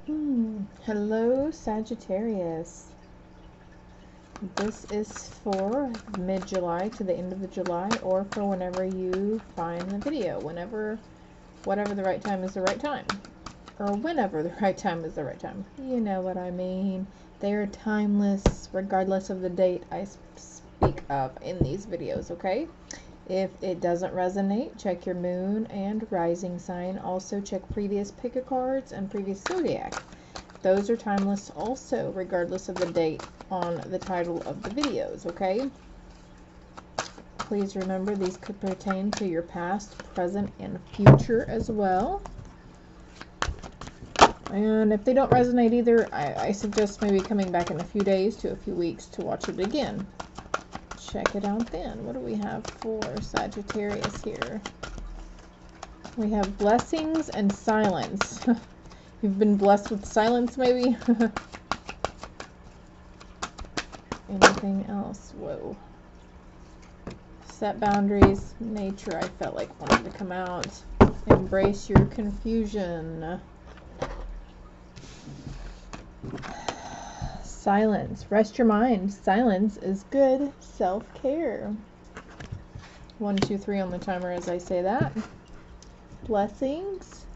Hello, Sagittarius. This is for mid-July to the end of the July, or for whenever you find the video, whatever the right time is the right time, or whenever the right time is the right time. You know what I mean. They are timeless, regardless of the date I speak of in these videos, okay? If it doesn't resonate, check your moon and rising sign. Also check previous pick a cards and previous zodiac. Those are timeless also, regardless of the date on the title of the videos, okay? Please remember these could pertain to your past, present, and future as well. And if they don't resonate either, I suggest maybe coming back in a few days to a few weeks to watch it again. Check it out then. What do we have for Sagittarius here? We have blessings and silence. You've been blessed with silence, maybe? Anything else? Whoa. Set boundaries. Nature, I felt like wanted to come out. Embrace your confusion. Silence. Rest your mind. Silence is good self-care. 1, 2, 3 on the timer as I say that. Blessings.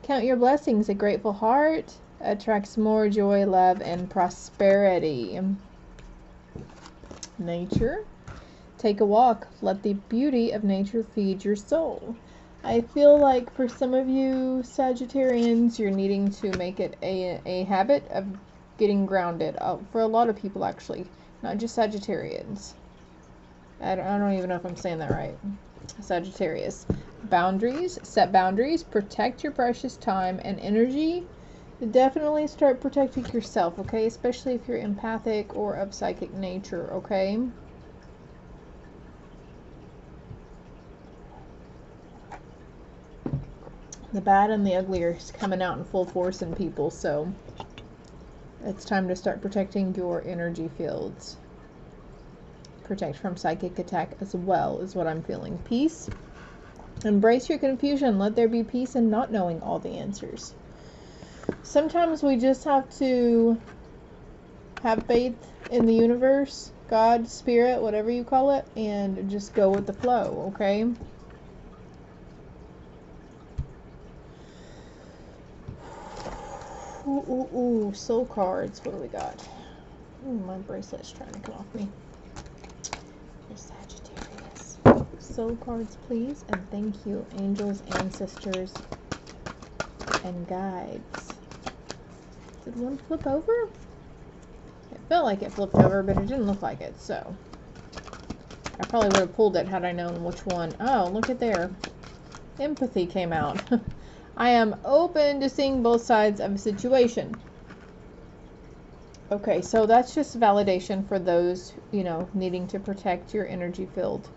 Count your blessings. A grateful heart attracts more joy, love, and prosperity. Nature. Take a walk. Let the beauty of nature feed your soul. I feel like for some of you Sagittarians, you're needing to make it a habit of getting grounded. For a lot of people, actually. Not just Sagittarians. I don't even know if I'm saying that right. Sagittarius. Boundaries. Set boundaries. Protect your precious time and energy. Definitely start protecting yourself, okay? Especially if you're empathic or of psychic nature, okay? The bad and the ugly are coming out in full force in people, so it's time to start protecting your energy fields. Protect from psychic attack as well is what I'm feeling. Peace. Embrace your confusion. Let there be peace in not knowing all the answers. Sometimes we just have to have faith in the universe, God, spirit, whatever you call it, and just go with the flow, okay? Ooh, soul cards. What do we got? Ooh, my bracelet's trying to come off me. Sagittarius. Soul cards, please, and thank you, angels, ancestors, and guides. Did one flip over? It felt like it flipped over, but it didn't look like it, so I probably would have pulled it had I known which one. Oh, look at there. Empathy came out. I am open to seeing both sides of a situation. Okay, so that's just validation for those, you know, needing to protect your energy field.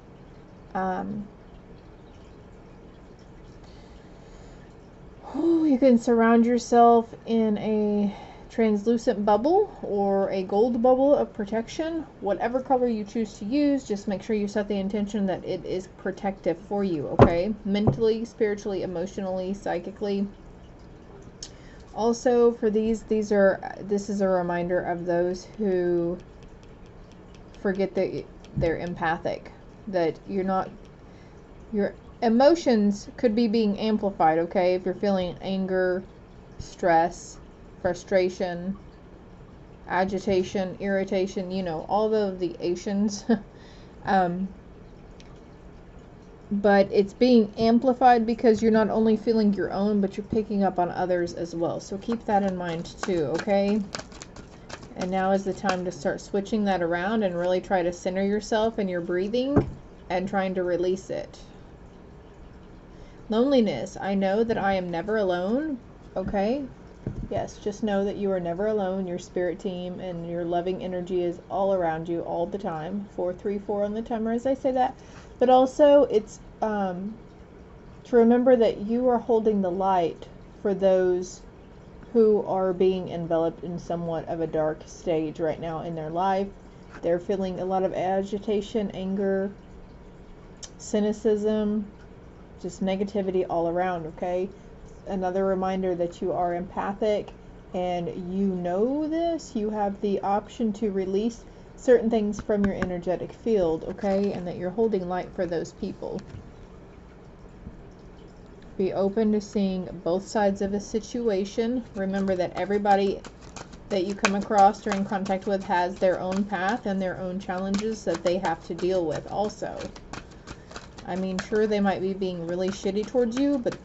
You can surround yourself in a translucent bubble or a gold bubble of protection. Whatever color you choose to use, just make sure you set the intention that it is protective for you, okay? Mentally, spiritually, emotionally, psychically. Also, for this is a reminder of those who forget that they're empathic, that your emotions could be being amplified, okay? If you're feeling anger, stress, frustration, agitation, irritation, you know, all of the Asians. But it's being amplified because you're not only feeling your own, but you're picking up on others as well. So keep that in mind too, okay? And now is the time to start switching that around and really try to center yourself in your breathing and trying to release it. Loneliness. I know that I am never alone, okay? Yes, just know that you are never alone. Your spirit team and your loving energy is all around you all the time. 434 on the timer as I say that. But also, it's to remember that you are holding the light for those who are being enveloped in somewhat of a dark stage right now in their life. They're feeling a lot of agitation, anger, cynicism, just negativity all around, okay? Another reminder that you are empathic and you know this, you have the option to release certain things from your energetic field, okay? And that you're holding light for those people. Be open to seeing both sides of a situation. Remember that everybody that you come across or in contact with has their own path and their own challenges that they have to deal with also. I mean, sure, they might be being really shitty towards you, but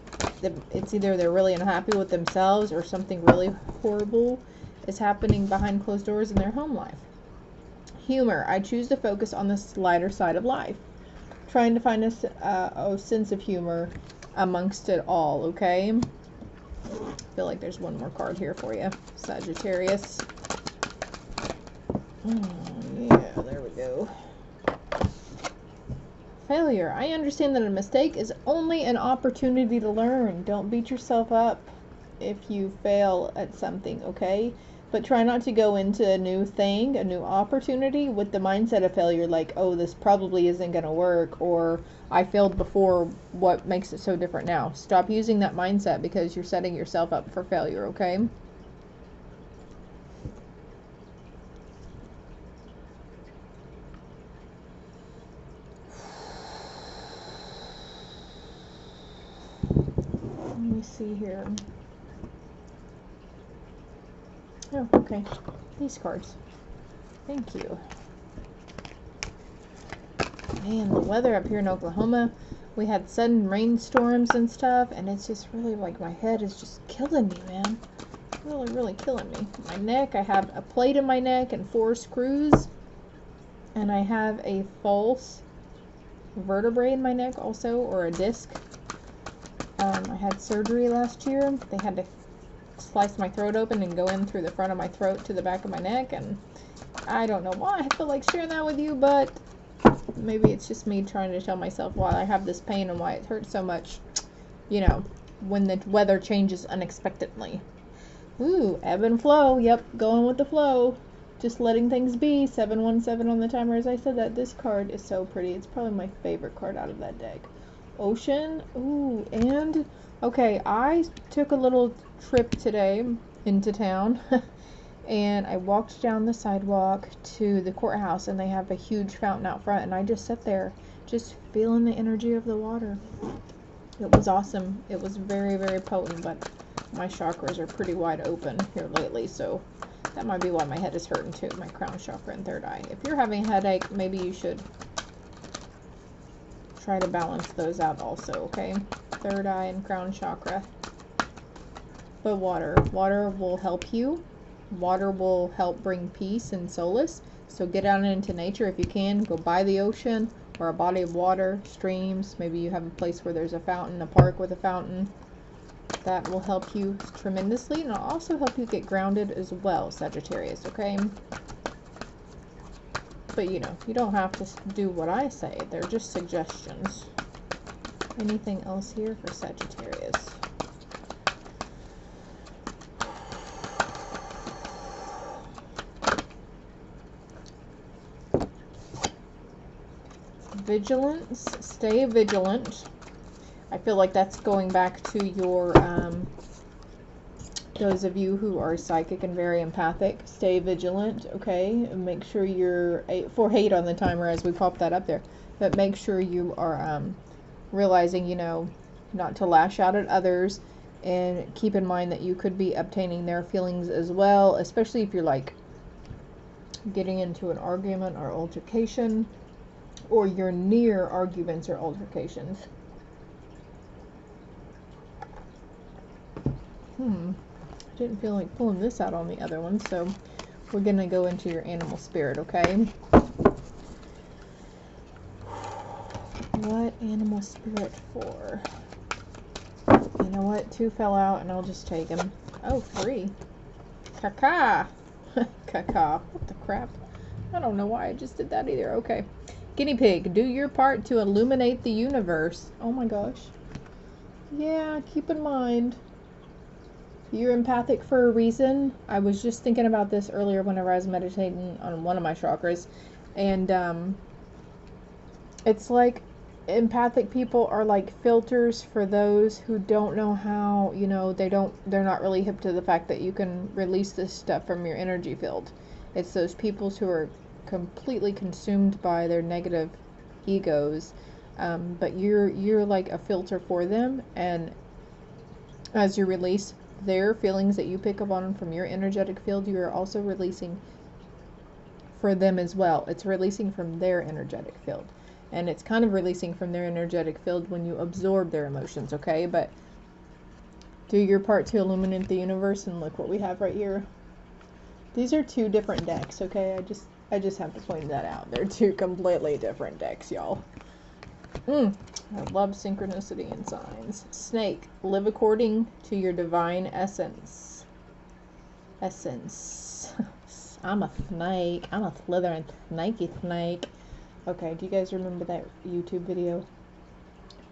it's either they're really unhappy with themselves or something really horrible is happening behind closed doors in their home life. Humor. I choose to focus on the lighter side of life. Trying to find a sense of humor amongst it all, okay? I feel like there's one more card here for you, Sagittarius. Oh, yeah, there we go. Failure. I understand that a mistake is only an opportunity to learn. Don't beat yourself up if you fail at something, okay? But try not to go into a new thing, a new opportunity with the mindset of failure, like, oh, this probably isn't going to work, or I failed before, what makes it so different now? Stop using that mindset because you're setting yourself up for failure, okay? Let me see here. Oh, okay. These cards. Thank you. Man, the weather up here in Oklahoma, we had sudden rainstorms and stuff, and it's just really like my head is just killing me, man. Really, really killing me. My neck, I have a plate in my neck and 4 screws, and I have a false vertebrae in my neck also, or a disc. I had surgery last year. They had to slice my throat open and go in through the front of my throat to the back of my neck, and I don't know why I feel like sharing that with you, but maybe it's just me trying to tell myself why I have this pain and why it hurts so much, you know, when the weather changes unexpectedly. Ooh, ebb and flow. Yep, going with the flow. Just letting things be. 717 on the timer. As I said that, this card is so pretty. It's probably my favorite card out of that deck. Ocean. Ooh, and okay, I took a little trip today into town and I walked down the sidewalk to the courthouse, and they have a huge fountain out front, and I just sat there just feeling the energy of the water. It was awesome. It was very, very potent, but my chakras are pretty wide open here lately, so that might be why my head is hurting too, my crown chakra and third eye. If you're having a headache, maybe you should try to balance those out also, okay? Third eye and crown chakra. But water will help you. Water will help bring peace and solace. So get out into nature if you can. Go by the ocean or a body of water, streams. Maybe you have a place where there's a fountain, a park with a fountain. That will help you tremendously, and it'll also help you get grounded as well, Sagittarius, okay? But you know, you don't have to do what I say. They're just suggestions. Anything else here for Sagittarius? Vigilance. Stay vigilant. I feel like that's going back to your, those of you who are psychic and very empathic. Stay vigilant, okay? And make sure you're, 4-8 on the timer as we pop that up there. But make sure you are realizing, you know, not to lash out at others. And keep in mind that you could be obtaining their feelings as well. Especially if you're like getting into an argument or altercation. Or you're near arguments or altercations. I didn't feel like pulling this out on the other one, so we're going to go into your animal spirit, okay? What animal spirit for? You know what? 2 fell out, and I'll just take them. Oh, 3. Caca! Caca. What the crap? I don't know why I just did that either. Okay. Guinea pig, do your part to illuminate the universe. Oh my gosh. Yeah, keep in mind. You're empathic for a reason. I was just thinking about this earlier whenever I was meditating on one of my chakras. And it's like empathic people are like filters for those who don't know how, you know, they're not really hip to the fact that you can release this stuff from your energy field. It's those people who are completely consumed by their negative egos, but you're like a filter for them, and as you release their feelings that you pick up on from your energetic field, you are also releasing for them as well. It's releasing from their energetic field. And it's kind of releasing from their energetic field when you absorb their emotions, okay? But do your part to illuminate the universe, and look what we have right here. These are two different decks, okay? I just have to point that out. They're two completely different decks, y'all. I love synchronicity and signs. Snake, live according to your divine essence. I'm a snake. I'm a slithering snaky snake. Okay, do you guys remember that YouTube video?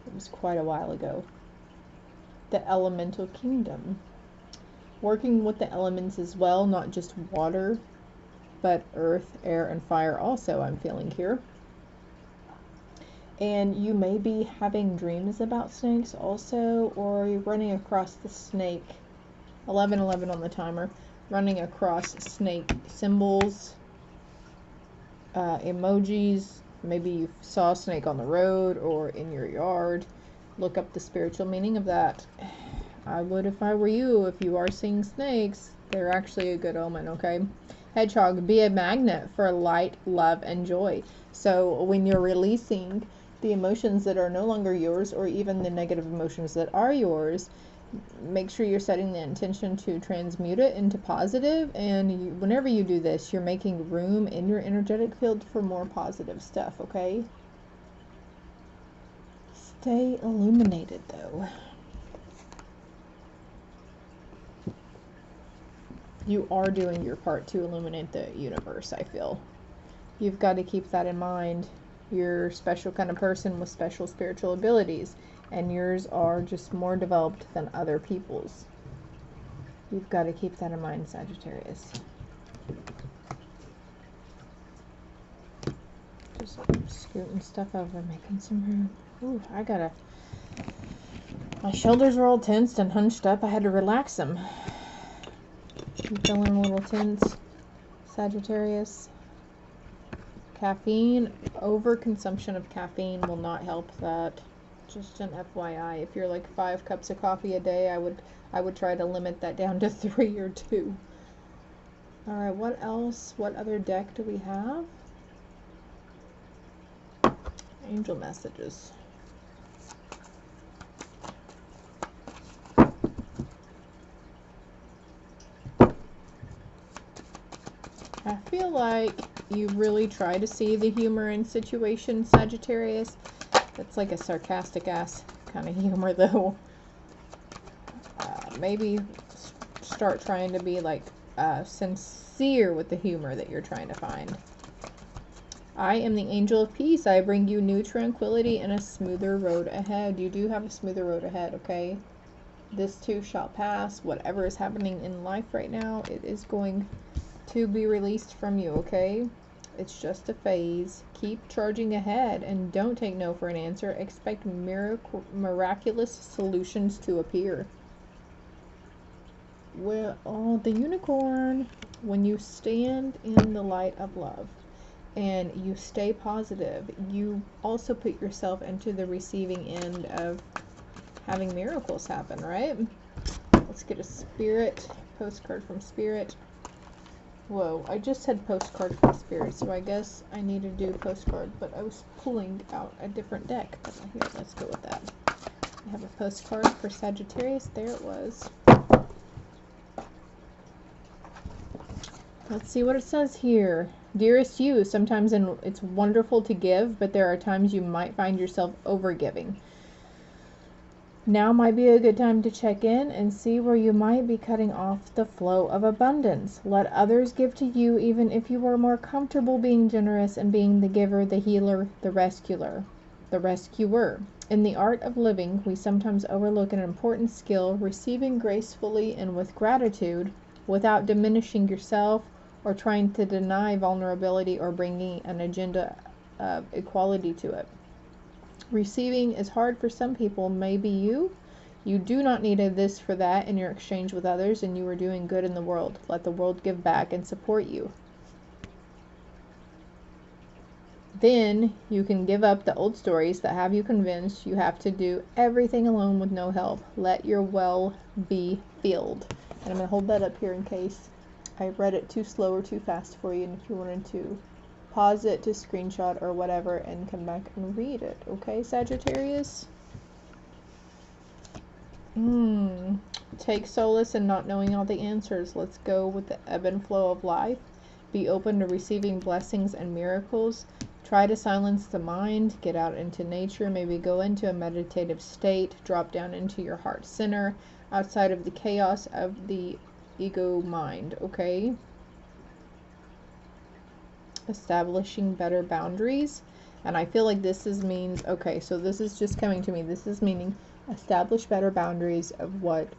It was quite a while ago. The Elemental Kingdom. Working with the elements as well, not just water, but earth, air, and fire also, I'm feeling here. And you may be having dreams about snakes also, or you're running across the snake. 11:11 on the timer. Running across snake symbols, emojis. Maybe you saw a snake on the road or in your yard. Look up the spiritual meaning of that. I would if I were you. If you are seeing snakes, they're actually a good omen, okay? Hedgehog, be a magnet for light, love, and joy. So when you're releasing the emotions that are no longer yours, or even the negative emotions that are yours, make sure you're setting the intention to transmute it into positive, and whenever you do this, you're making room in your energetic field for more positive stuff, okay? Stay illuminated, though. You are doing your part to illuminate the universe, I feel. You've got to keep that in mind. You're a special kind of person with special spiritual abilities, and yours are just more developed than other people's. You've got to keep that in mind, Sagittarius. Just scooting stuff over, making some room. Ooh, my shoulders are all tensed and hunched up. I had to relax them. I'm feeling a little tense, Sagittarius. Caffeine, overconsumption of caffeine will not help that. Just an FYI, if you're like 5 cups of coffee a day, I would try to limit that down to 3 or 2. All right, what else? What other deck do we have? Angel messages. I feel like you really try to see the humor in situations, Sagittarius. That's like a sarcastic ass kind of humor, though. Maybe start trying to be like sincere with the humor that you're trying to find. I am the angel of peace. I bring you new tranquility and a smoother road ahead. You do have a smoother road ahead, okay? This too shall pass. Whatever is happening in life right now, it is going to be released from you, okay? It's just a phase. Keep charging ahead and don't take no for an answer. Expect miraculous solutions to appear. Well, oh, the unicorn. When you stand in the light of love and you stay positive, you also put yourself into the receiving end of having miracles happen, right? Let's get a spirit postcard from Spirit. Whoa, I just had postcard from Spirit, so I guess I need to do postcard, but I was pulling out a different deck. Here, let's go with that. I have a postcard for Sagittarius. There it was. Let's see what it says here. Dearest you, sometimes it's wonderful to give, but there are times you might find yourself overgiving. Now might be a good time to check in and see where you might be cutting off the flow of abundance. Let others give to you even if you are more comfortable being generous and being the giver, the healer, the rescuer. In the art of living, we sometimes overlook an important skill, receiving gracefully and with gratitude without diminishing yourself or trying to deny vulnerability or bringing an agenda of equality to it. Receiving is hard for some people, maybe you. You do not need a this for that in your exchange with others, and you are doing good in the world. Let the world give back and support you. Then you can give up the old stories that have you convinced you have to do everything alone with no help. Let your well be filled. And I'm going to hold that up here in case I read it too slow or too fast for you, and if you wanted to pause it to screenshot or whatever and come back and read it. Okay, Sagittarius? Take solace in not knowing all the answers. Let's go with the ebb and flow of life. Be open to receiving blessings and miracles. Try to silence the mind. Get out into nature. Maybe go into a meditative state. Drop down into your heart center, outside of the chaos of the ego mind. Okay? Establishing better boundaries. And I feel like this means, okay, so this is just coming to me. This is meaning establish better boundaries of what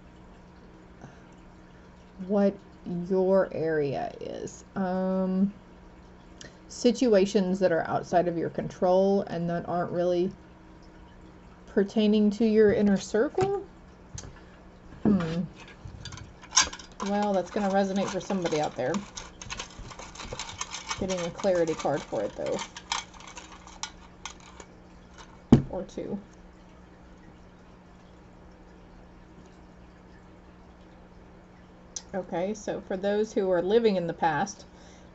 your area is. Situations that are outside of your control and that aren't really pertaining to your inner circle. Well, that's going to resonate for somebody out there. Getting a clarity card for it, though. Or two. Okay, so for those who are living in the past,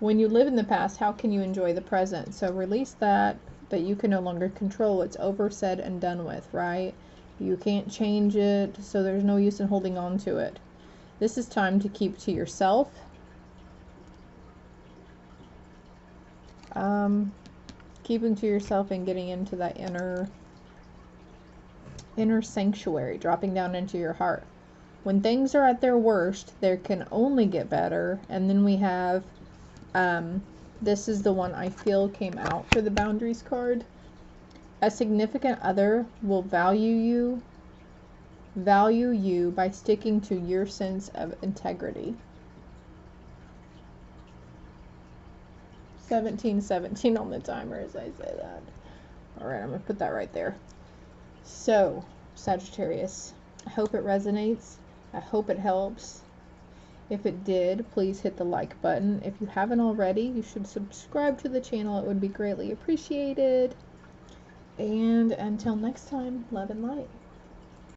when you live in the past, how can you enjoy the present? So release that you can no longer control. It's over, said, and done with, right? You can't change it, so there's no use in holding on to it. This is time to keep to yourself. Keeping to yourself and getting into that inner sanctuary, dropping down into your heart. When things are at their worst, they can only get better. And then we have, this is the one I feel came out for the boundaries card. A significant other will value you by sticking to your sense of integrity. 1717 on the timer as I say that. Alright, I'm going to put that right there. So, Sagittarius, I hope it resonates. I hope it helps. If it did, please hit the like button. If you haven't already, you should subscribe to the channel. It would be greatly appreciated. And until next time, love and light.